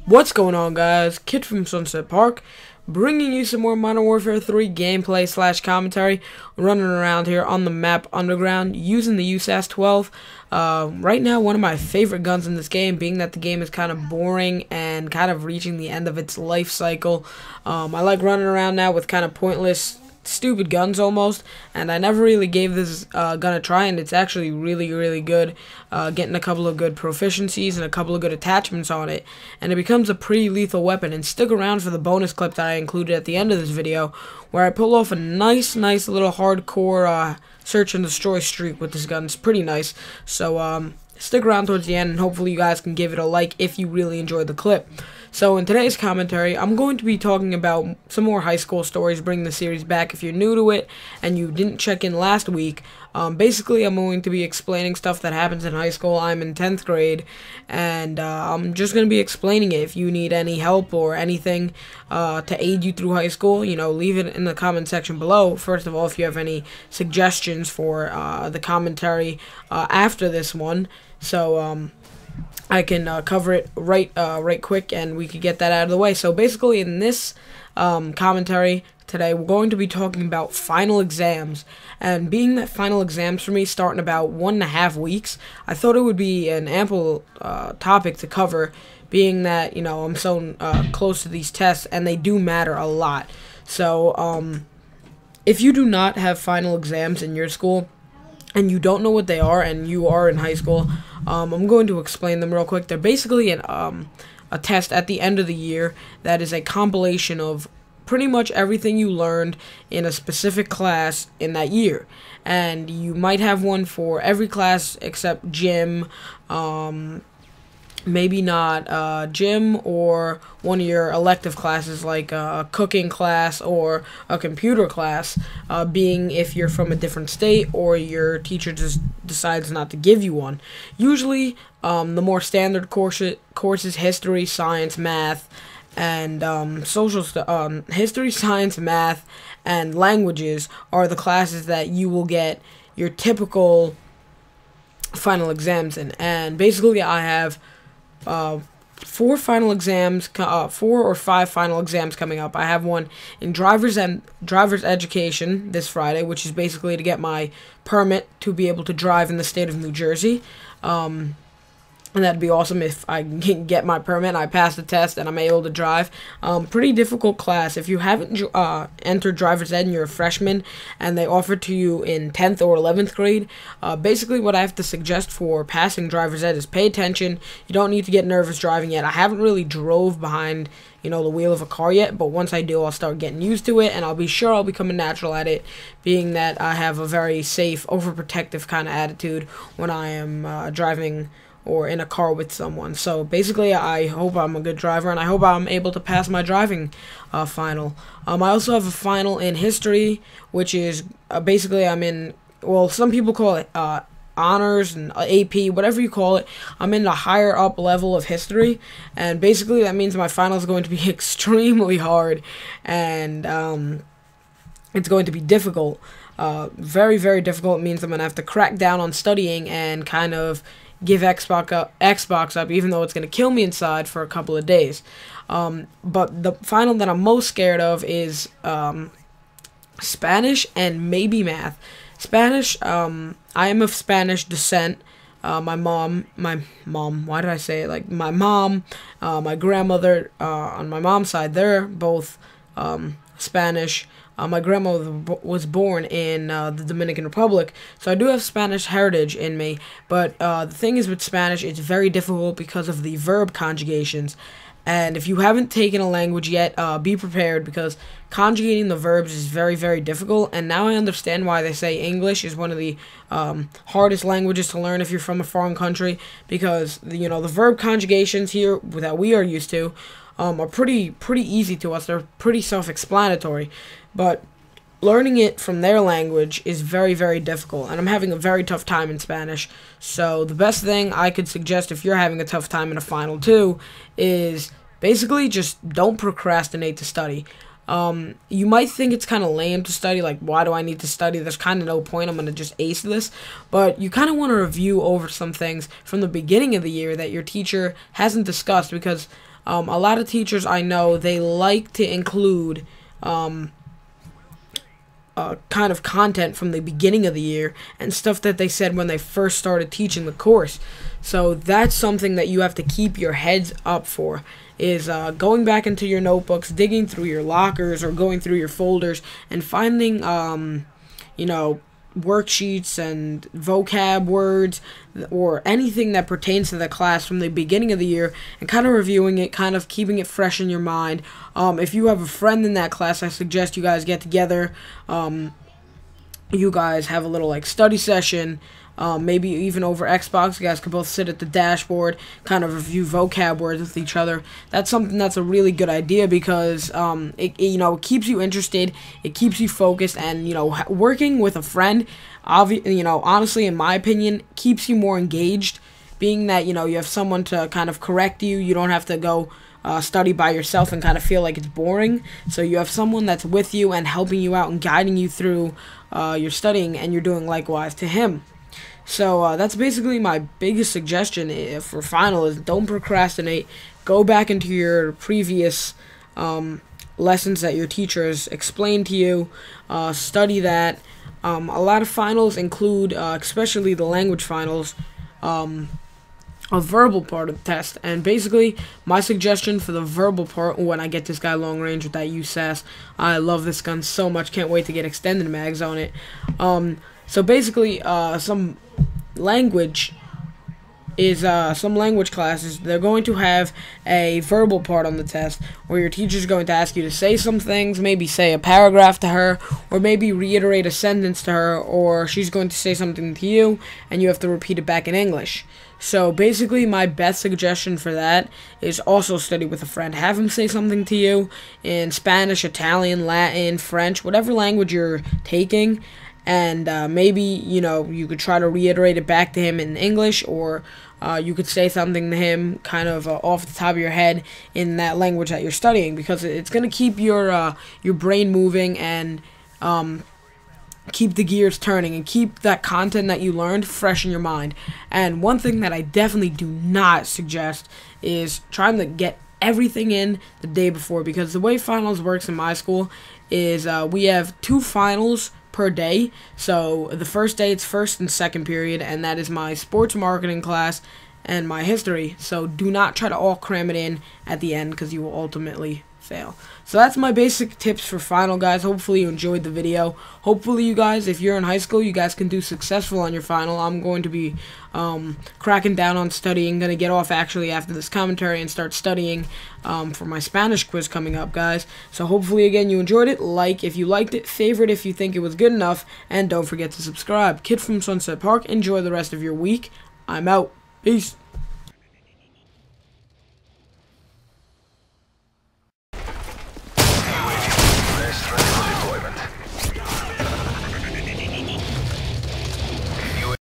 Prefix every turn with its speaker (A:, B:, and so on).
A: What's going on, guys? Kid from Sunset Park, bringing you some more Modern Warfare 3 gameplay / commentary. Running around here on the map Underground using the USAS-12. Right now, one of my favorite guns in this game, being that the game is kind of boring and kind of reaching the end of its life cycle. I like running around now with kind of pointless, stupid guns almost, and I never really gave this gun a try, and it's actually really good. Getting a couple of good proficiencies and a couple of good attachments on it, and it becomes a pretty lethal weapon. And stick around for the bonus clip that I included at the end of this video, where I pull off a nice little hardcore search and destroy streak with this gun. It's pretty nice, so stick around towards the end, and hopefully you guys can give it a like if you really enjoyed the clip. So in today's commentary, I'm going to be talking about some more high school stories, bringing the series back. If you're new to it and you didn't check in last week, basically I'm going to be explaining stuff that happens in high school. I'm in 10th grade, and I'm just going to be explaining it. If you need any help or anything to aid you through high school, you know, leave it in the comment section below. First of all, if you have any suggestions for the commentary after this one, so I can cover it right quick, and we could get that out of the way. So basically, in this commentary today, we're going to be talking about final exams. And being that final exams for me start in about 1.5 weeks, I thought it would be an ample topic to cover, being that, you know, I'm so close to these tests, and they do matter a lot. So if you do not have final exams in your school, and you don't know what they are, and you are in high school, I'm going to explain them real quick. They're basically a test at the end of the year that is a compilation of pretty much everything you learned in a specific class in that year. And you might have one for every class except gym, maybe not gym, or one of your elective classes like a cooking class or a computer class, being if you're from a different state or your teacher just decides not to give you one. Usually the more standard courses, history, science, math, and history, science, math, and languages are the classes that you will get your typical final exams in. And basically I have 4 or 5 final exams coming up. I have one in driver's education this Friday, which is basically to get my permit to be able to drive in the state of New Jersey. And that'd be awesome if I can get my permit and I pass the test and I'm able to drive. Pretty difficult class. If you haven't entered driver's ed and you're a freshman and they offer it to you in 10th or 11th grade, basically what I have to suggest for passing driver's ed is pay attention. You don't need to get nervous driving yet. I haven't really drove behind, you know, the wheel of a car yet, but once I do, I'll start getting used to it, and I'll be sure I'll become a natural at it, being that I have a very safe, overprotective kind of attitude when I am driving or in a car with someone. So basically, I hope I'm a good driver, and I hope I'm able to pass my driving final. I also have a final in history, which is basically I'm in, well, some people call it honors and AP, whatever you call it. I'm in the higher up level of history, and basically that means my final is going to be extremely hard, and it's going to be difficult. Very difficult. It means I'm going to have to crack down on studying and kind of give Xbox up, even though it's going to kill me inside for a couple of days. But the final that I'm most scared of is Spanish and maybe math. Spanish, I am of Spanish descent. My mom, why did I say it? Like, my mom, my grandmother, on my mom's side, they're both Spanish. My grandmother was born in the Dominican Republic, so I do have Spanish heritage in me. But the thing is with Spanish, it's very difficult because of the verb conjugations. And if you haven't taken a language yet, be prepared, because conjugating the verbs is very difficult. And now I understand why they say English is one of the hardest languages to learn if you're from a foreign country, because, you know, the verb conjugations here that we are used to are pretty easy to us. They're pretty self-explanatory, but learning it from their language is very difficult, and I'm having a very tough time in Spanish. So the best thing I could suggest if you're having a tough time in a final too is basically just don't procrastinate to study. You might think it's kind of lame to study, like, why do I need to study? There's kind of no point, I'm going to just ace this. But you kind of want to review over some things from the beginning of the year that your teacher hasn't discussed, because A lot of teachers I know, they like to include kind of content from the beginning of the year and stuff that they said when they first started teaching the course. So that's something that you have to keep your heads up for, is going back into your notebooks, digging through your lockers or going through your folders and finding, worksheets and vocab words or anything that pertains to the class from the beginning of the year and kind of reviewing it, kind of keeping it fresh in your mind. If you have a friend in that class, I suggest you guys get together. You guys have a little like study session. Maybe even over Xbox, you guys could both sit at the dashboard, kind of review vocab words with each other. That's something that's a really good idea because it keeps you interested, it keeps you focused, and working with a friend, honestly, in my opinion, keeps you more engaged. Being that you have someone to kind of correct you, you don't have to go study by yourself and kind of feel like it's boring. So you have someone that's with you and helping you out and guiding you through your studying, and you're doing likewise to him. So that's basically my biggest suggestion for final is don't procrastinate. Go back into your previous lessons that your teachers explained to you. Study that. A lot of finals include, especially the language finals, a verbal part of the test. And basically, my suggestion for the verbal part, when I get this guy long range with that USAS, I love this gun so much, can't wait to get extended mags on it. So basically, some language classes, they're going to have a verbal part on the test where your teacher's going to ask you to say some things, maybe say a paragraph to her, or maybe reiterate a sentence to her, or she's going to say something to you, and you have to repeat it back in English. So basically, my best suggestion for that is also study with a friend. Have him say something to you in Spanish, Italian, Latin, French, whatever language you're taking, and maybe, you could try to reiterate it back to him in English, or you could say something to him kind of off the top of your head in that language that you're studying, because it's going to keep your brain moving and keep the gears turning and keep that content that you learned fresh in your mind. And one thing that I definitely do not suggest is trying to get everything in the day before, because the way finals works in my school is we have 2 finals per day. So the first day, it's first and second period, and that is my sports marketing class and my history. So do not try to all cram it in at the end, because you will ultimately fail. So that's my basic tips for final, guys. Hopefully you enjoyed the video. Hopefully you guys, if you're in high school, you guys can do successful on your final. I'm going to be cracking down on studying. Going to get off actually after this commentary and start studying for my Spanish quiz coming up, guys. So hopefully, again, you enjoyed it. Like if you liked it, favorite if you think it was good enough, and don't forget to subscribe. Kid from Sunset Park, enjoy the rest of your week. I'm out. Peace.